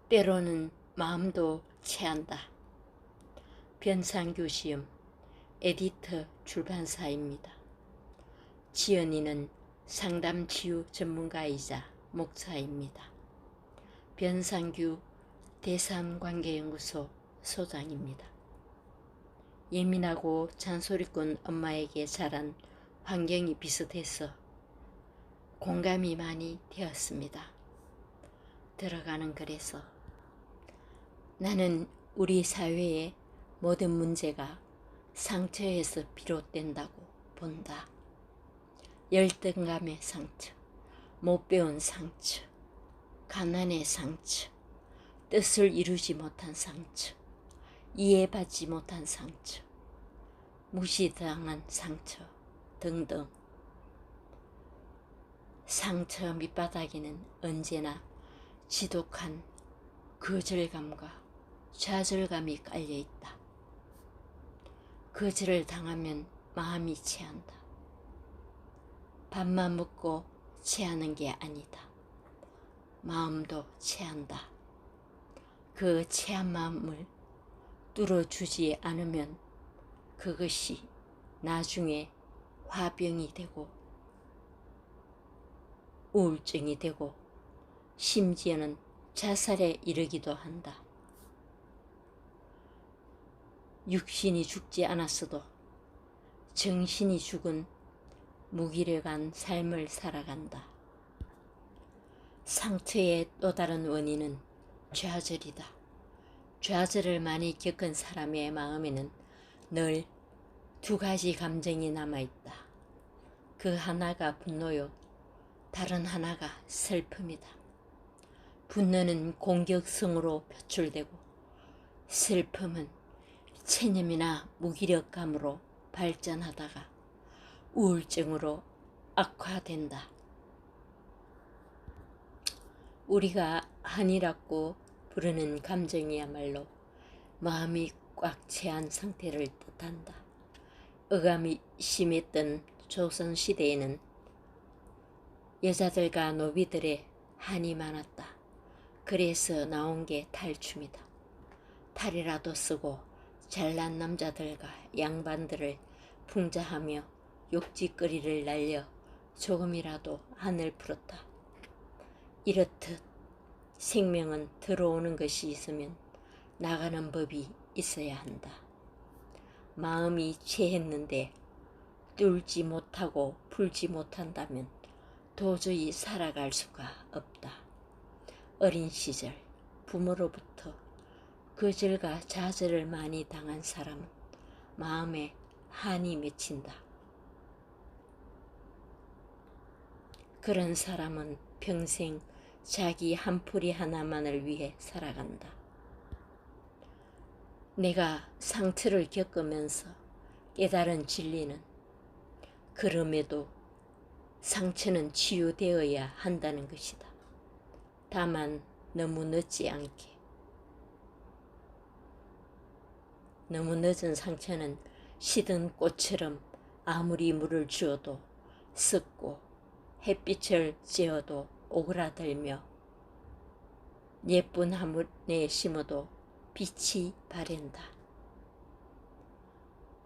때로는 마음도 체한다. 변상규 시음, 에디터 출판사입니다. 지연이는 상담치유 전문가이자 목사입니다. 변상규 대삼관계연구소 소장입니다. 예민하고 잔소리꾼 엄마에게 자란 환경이 비슷해서 공감이 많이 되었습니다. 들어가는 글에서 나는 우리 사회의 모든 문제가 상처에서 비롯된다고 본다. 열등감의 상처, 못 배운 상처, 가난의 상처, 뜻을 이루지 못한 상처, 이해받지 못한 상처, 무시당한 상처 등등. 상처 밑바닥에는 언제나 지독한 거절감과 좌절감이 깔려있다. 거절을 당하면 마음이 체한다. 밥만 먹고 체하는 게 아니다. 마음도 체한다. 그 체한 마음을 뚫어주지 않으면 그것이 나중에 화병이 되고 우울증이 되고 심지어는 자살에 이르기도 한다. 육신이 죽지 않았어도 정신이 죽은 무기력한 삶을 살아간다. 상처의 또 다른 원인은 좌절이다. 좌절을 많이 겪은 사람의 마음에는 늘 두 가지 감정이 남아있다. 그 하나가 분노요, 다른 하나가 슬픔이다. 분노는 공격성으로 표출되고 슬픔은 체념이나 무기력감으로 발전하다가 우울증으로 악화된다. 우리가 한이라고 부르는 감정이야말로 마음이 꽉 채한 상태를 뜻한다. 억압이 심했던 조선시대에는 여자들과 노비들의 한이 많았다. 그래서 나온 게 탈춤이다. 탈이라도 쓰고 잘난 남자들과 양반들을 풍자하며 욕짓거리를 날려 조금이라도 한을 풀었다. 이렇듯 생명은 들어오는 것이 있으면 나가는 법이 있어야 한다. 마음이 체했는데 뚫지 못하고 풀지 못한다면 도저히 살아갈 수가 없다. 어린 시절 부모로부터 거절과 좌절을 많이 당한 사람은 마음에 한이 맺힌다. 그런 사람은 평생 자기 한풀이 하나만을 위해 살아간다. 내가 상처를 겪으면서 깨달은 진리는 그럼에도 상처는 치유되어야 한다는 것이다. 다만 너무 늦지 않게. 너무 늦은 상처는 시든 꽃처럼 아무리 물을 주어도 썩고 햇빛을 쬐어도 오그라들며 예쁜 화분에 심어도 빛이 바랜다.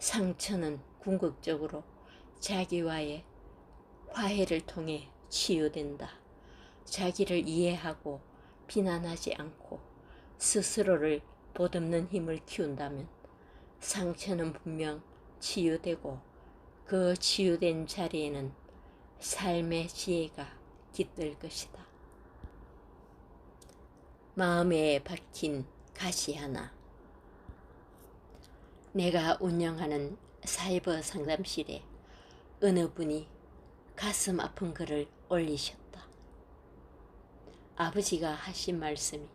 상처는 궁극적으로 자기와의 화해를 통해 치유된다. 자기를 이해하고 비난하지 않고 스스로를 보듬는 힘을 키운다면 상처는 분명 치유되고 그 치유된 자리에는 삶의 지혜가 깃들 것이다. 마음에 박힌 가시 하나. 내가 운영하는 사이버 상담실에 어느 분이 가슴 아픈 글을 올리셨다. 아버지가 하신 말씀이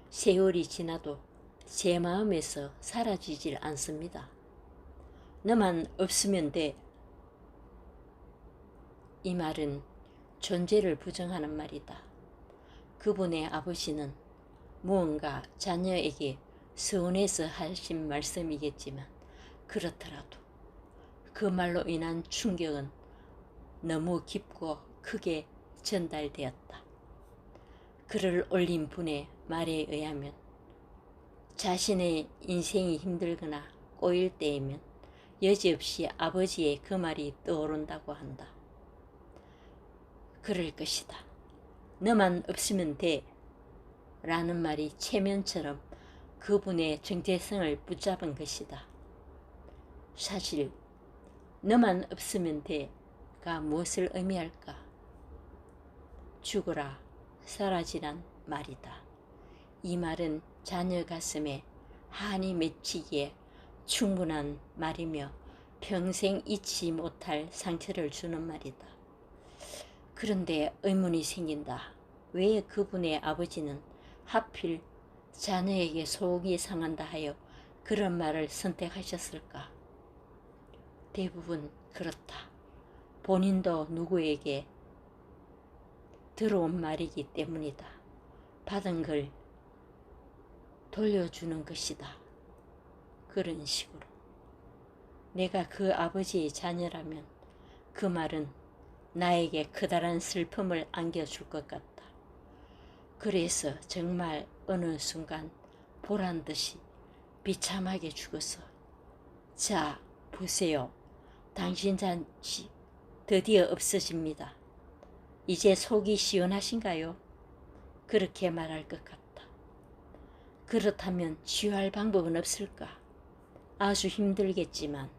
세월이 지나도 제 마음에서 사라지질 않습니다. 너만 없으면 돼. 이 말은 존재를 부정하는 말이다. 그분의 아버지는 무언가 자녀에게 서운해서 하신 말씀이겠지만 그렇더라도 그 말로 인한 충격은 너무 깊고 크게 전달되었다. 글을 올린 분의 말에 의하면 자신의 인생이 힘들거나 꼬일 때이면 여지없이 아버지의 그 말이 떠오른다고 한다. 그럴 것이다. 너만 없으면 돼 라는 말이 체면처럼 그분의 정체성을 붙잡은 것이다. 사실 너만 없으면 돼가 무엇을 의미할까? 죽어라 사라지란 말이다. 이 말은 자녀 가슴에 한이 맺히기에 충분한 말이며 평생 잊지 못할 상처를 주는 말이다. 그런데 의문이 생긴다. 왜 그분의 아버지는 하필 자녀에게 속이 상한다 하여 그런 말을 선택하셨을까? 대부분 그렇다. 본인도 누구에게 들어온 말이기 때문이다. 받은 걸 돌려주는 것이다. 그런 식으로. 내가 그 아버지의 자녀라면 그 말은 나에게 커다란 슬픔을 안겨줄 것 같다. 그래서 정말 어느 순간 보란듯이 비참하게 죽어서 자 보세요. 당신 자식 드디어 없어집니다. 이제 속이 시원하신가요? 그렇게 말할 것 같다. 그렇다면 치유할 방법은 없을까? 아주 힘들겠지만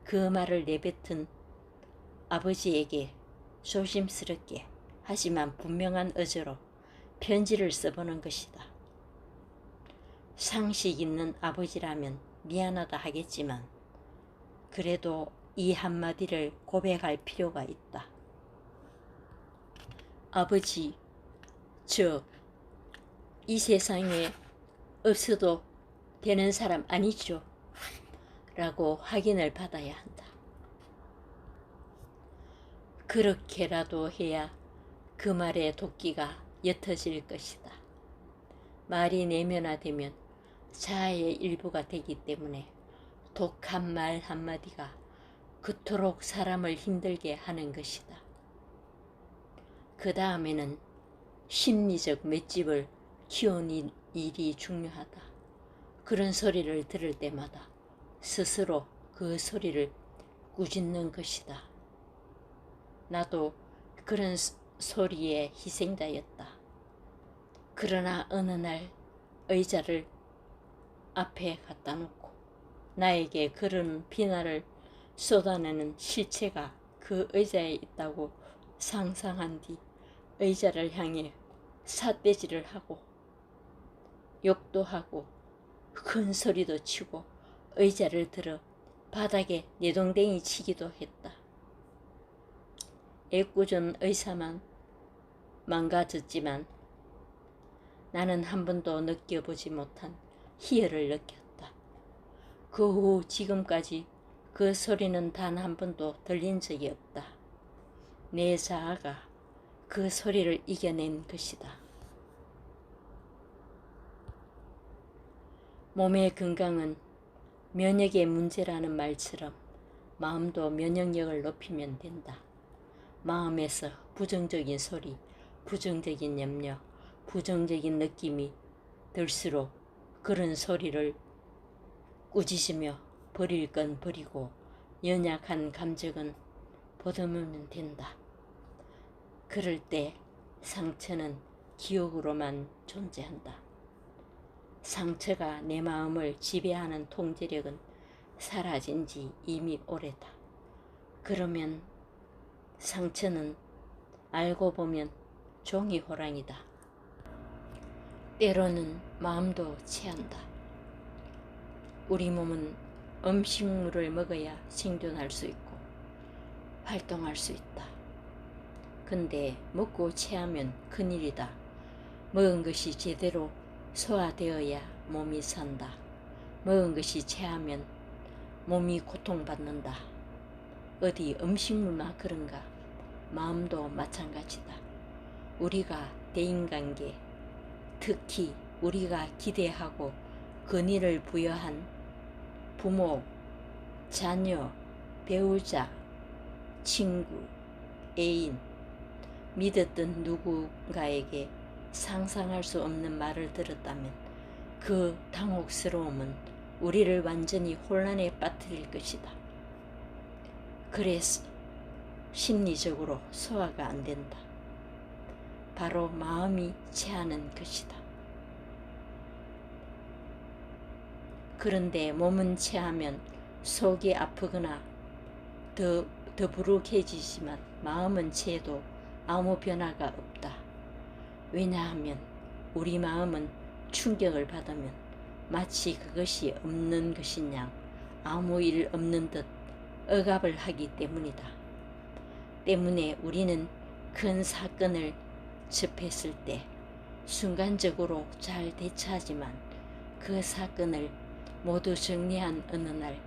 그 말을 내뱉은 아버지에게 조심스럽게 하지만 분명한 어조로 편지를 써보는 것이다. 상식 있는 아버지라면 미안하다 하겠지만 그래도 이 한마디를 고백할 필요가 있다. 아버지, 저 이 세상에 없어도 되는 사람 아니죠? 라고 확인을 받아야 한다. 그렇게라도 해야 그 말의 도끼가 옅어질 것이다. 말이 내면화되면 자아의 일부가 되기 때문에 독한 말 한마디가 그토록 사람을 힘들게 하는 것이다. 그 다음에는 심리적 맷집을 키우는 일이 중요하다. 그런 소리를 들을 때마다 스스로 그 소리를 꾸짖는 것이다. 나도 그런 소리의 희생자였다. 그러나 어느 날 의자를 앞에 갖다 놓고 나에게 그런 비난을 쏟아내는 실체가 그 의자에 있다고 상상한 뒤 의자를 향해 삿대질을 하고 욕도 하고 큰 소리도 치고 의자를 들어 바닥에 내동댕이 치기도 했다. 애꿎은 의사만 망가졌지만 나는 한 번도 느껴보지 못한 희열을 느꼈다. 그 후 지금까지 그 소리는 단 한 번도 들린 적이 없다. 내 자아가 그 소리를 이겨낸 것이다. 몸의 건강은 면역의 문제라는 말처럼 마음도 면역력을 높이면 된다. 마음에서 부정적인 소리, 부정적인 염려, 부정적인 느낌이 들수록 그런 소리를 꾸짖으며 버릴 건 버리고 연약한 감정은 보듬으면 된다. 그럴 때 상처는 기억으로만 존재한다. 상처가 내 마음을 지배하는 통제력은 사라진 지 이미 오래다. 그러면 상처는 알고 보면 종이 호랑이다. 때로는 마음도 체한다. 우리 몸은 음식물을 먹어야 생존할 수 있고 활동할 수 있다. 근데 먹고 체하면 큰일이다. 먹은 것이 제대로 소화되어야 몸이 산다. 먹은 것이 체하면 몸이 고통받는다. 어디 음식물만 그런가? 마음도 마찬가지다. 우리가 대인관계, 특히 우리가 기대하고 권위를 부여한 부모, 자녀, 배우자, 친구, 애인, 믿었던 누군가에게 상상할 수 없는 말을 들었다면 그 당혹스러움은 우리를 완전히 혼란에 빠뜨릴 것이다. 그래서 심리적으로 소화가 안 된다. 바로 마음이 체하는 것이다. 그런데 몸은 체하면 속이 아프거나 더부룩해지지만 마음은 체해도 아무 변화가 없다. 왜냐하면 우리 마음은 충격을 받으면 마치 그것이 없는 것인 양 아무 일 없는 듯 억압을 하기 때문이다. 때문에 우리는 큰 사건을 접했을 때 순간적으로 잘 대처하지만 그 사건을 모두 정리한 어느 날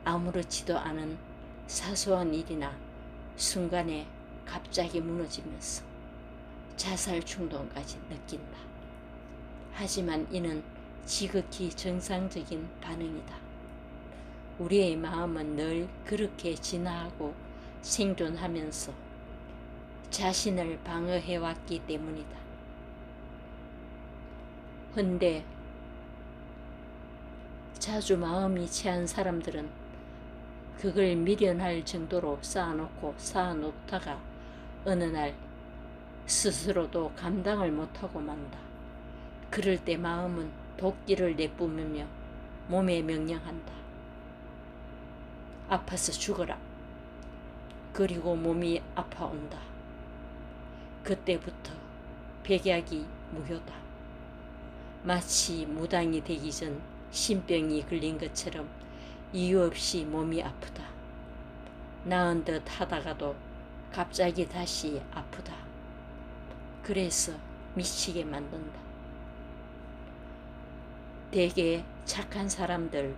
아무렇지도 않은 사소한 일이나 순간에 갑자기 무너지면서 자살 충동까지 느낀다. 하지만 이는 지극히 정상적인 반응이다. 우리의 마음은 늘 그렇게 진화하고 생존하면서 자신을 방어해왔기 때문이다. 헌데 자주 마음이 체한 사람들은 그걸 미련할 정도로 쌓아놓다가 어느 날 스스로도 감당을 못하고 만다. 그럴 때 마음은 도끼를 내뿜으며 몸에 명령한다. 아파서 죽어라. 그리고 몸이 아파온다. 그때부터 백약이 무효다. 마치 무당이 되기 전 신병이 걸린 것처럼 이유 없이 몸이 아프다. 나은 듯 하다가도 갑자기 다시 아프다. 그래서 미치게 만든다. 되게 착한 사람들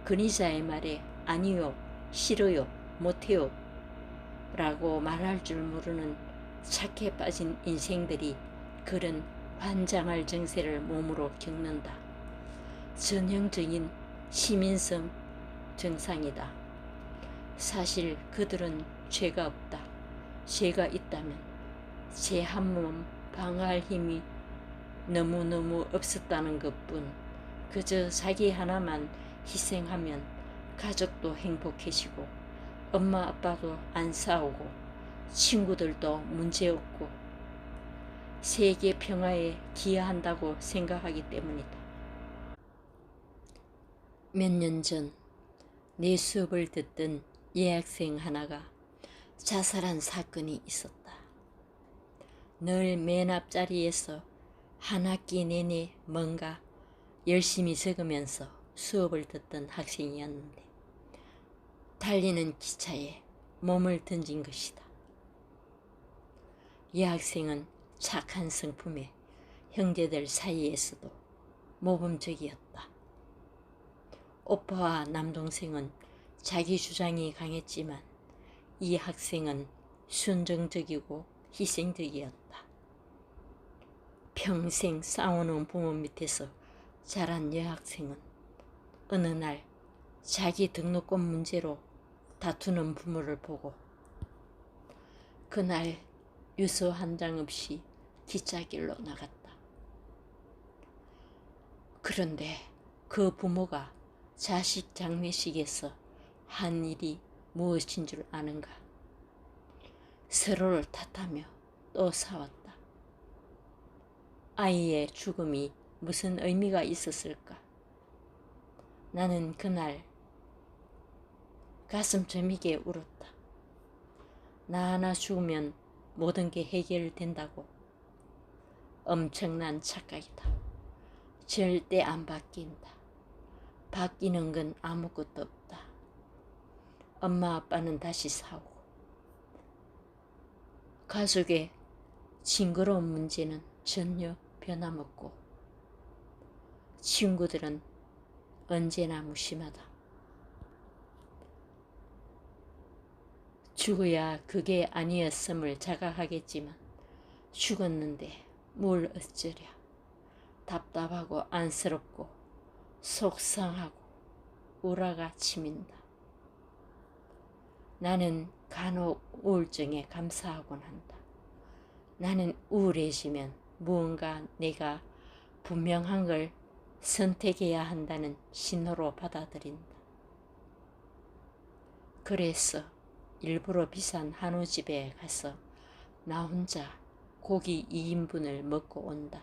근위자의 말에 아니요, 싫어요, 못해요 라고 말할 줄 모르는 착해 빠진 인생들이 그런 환장할 정세를 몸으로 겪는다. 전형적인 시민성 증상이다. 사실 그들은 죄가 없다. 죄가 있다면 제 한 몸 방어할 힘이 너무너무 없었다는 것뿐. 그저 자기 하나만 희생하면 가족도 행복해지고 엄마 아빠도 안 싸우고 친구들도 문제없고 세계 평화에 기여한다고 생각하기 때문이다. 몇 년 전 내 수업을 듣던 여학생 하나가 자살한 사건이 있었다. 늘 맨 앞자리에서 한 학기 내내 뭔가 열심히 적으면서 수업을 듣던 학생이었는데 달리는 기차에 몸을 던진 것이다. 여학생은 착한 성품에 형제들 사이에서도 모범적이었다. 오빠와 남동생은 자기 주장이 강했지만 이 학생은 순정적이고 희생적이었다. 평생 싸우는 부모 밑에서 자란 여학생은 어느 날 자기 등록금 문제로 다투는 부모를 보고 그날 유서 한 장 없이 기차길로 나갔다. 그런데 그 부모가 자식 장례식에서 한 일이 무엇인 줄 아는가? 서로를 탓하며 또 싸웠다. 아이의 죽음이 무슨 의미가 있었을까? 나는 그날 가슴 저미게 울었다. 나 하나 죽으면 모든 게 해결된다고. 엄청난 착각이다. 절대 안 바뀐다. 바뀌는 건 아무것도 없다. 엄마 아빠는 다시 싸우고 가족의 징그러운 문제는 전혀 변함없고 친구들은 언제나 무심하다. 죽어야 그게 아니었음을 자각하겠지만 죽었는데 뭘 어쩌랴. 답답하고 안쓰럽고 속상하고 우라가 치민다. 나는 간혹 우울증에 감사하곤 한다. 나는 우울해지면 무언가 내가 분명한 걸 선택해야 한다는 신호로 받아들인다. 그래서 일부러 비싼 한우집에 가서 나 혼자 고기 2인분을 먹고 온다.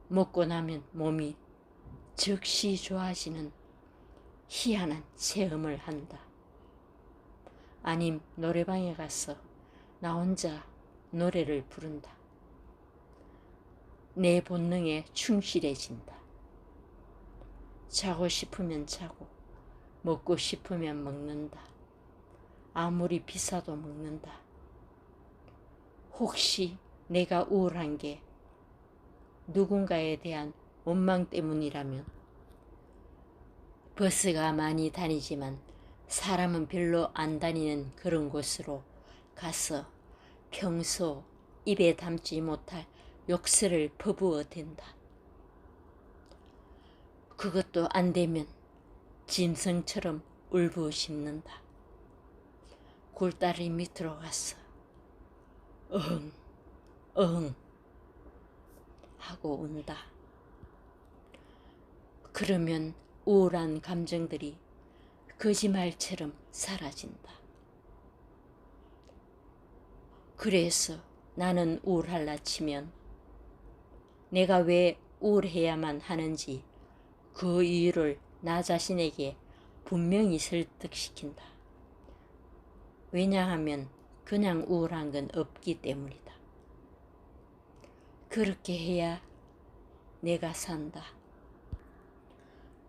먹고 나면 몸이 즉시 좋아지는 희한한 체험을 한다. 아님 노래방에 가서 나 혼자 노래를 부른다. 내 본능에 충실해진다. 자고 싶으면 자고 먹고 싶으면 먹는다. 아무리 비싸도 먹는다. 혹시 내가 우울한 게 누군가에 대한 원망 때문이라면 버스가 많이 다니지만 사람은 별로 안 다니는 그런 곳으로 가서 평소 입에 담지 못할 욕설을 퍼부어 댄다. 그것도 안 되면 짐승처럼 울부짖는다. 굴다리 밑으로 가서 응 하고 운다. 그러면 우울한 감정들이 거짓말처럼 사라진다. 그래서 나는 우울할라 치면 내가 왜 우울해야만 하는지 그 이유를 나 자신에게 분명히 설득시킨다. 왜냐하면 그냥 우울한 건 없기 때문이다. 그렇게 해야 내가 산다.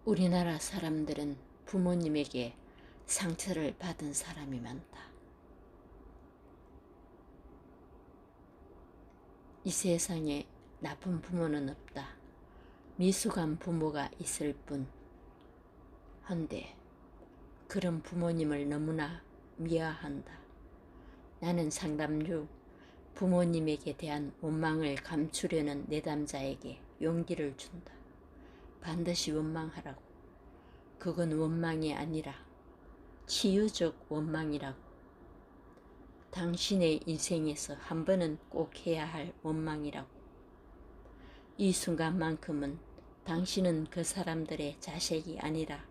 우리나라 사람들은 부모님에게 상처를 받은 사람이 많다. 이 세상에 나쁜 부모는 없다. 미숙한 부모가 있을 뿐. 헌데 그런 부모님을 너무나 미워한다. 나는 상담 중 부모님에게 대한 원망을 감추려는 내담자에게 용기를 준다. 반드시 원망하라고. 그건 원망이 아니라 치유적 원망이라고. 당신의 인생에서 한 번은 꼭 해야 할 원망이라고. 이 순간만큼은 당신은 그 사람들의 자식이 아니라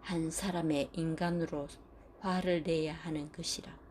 한 사람의 인간으로 화를 내야 하는 것이라고.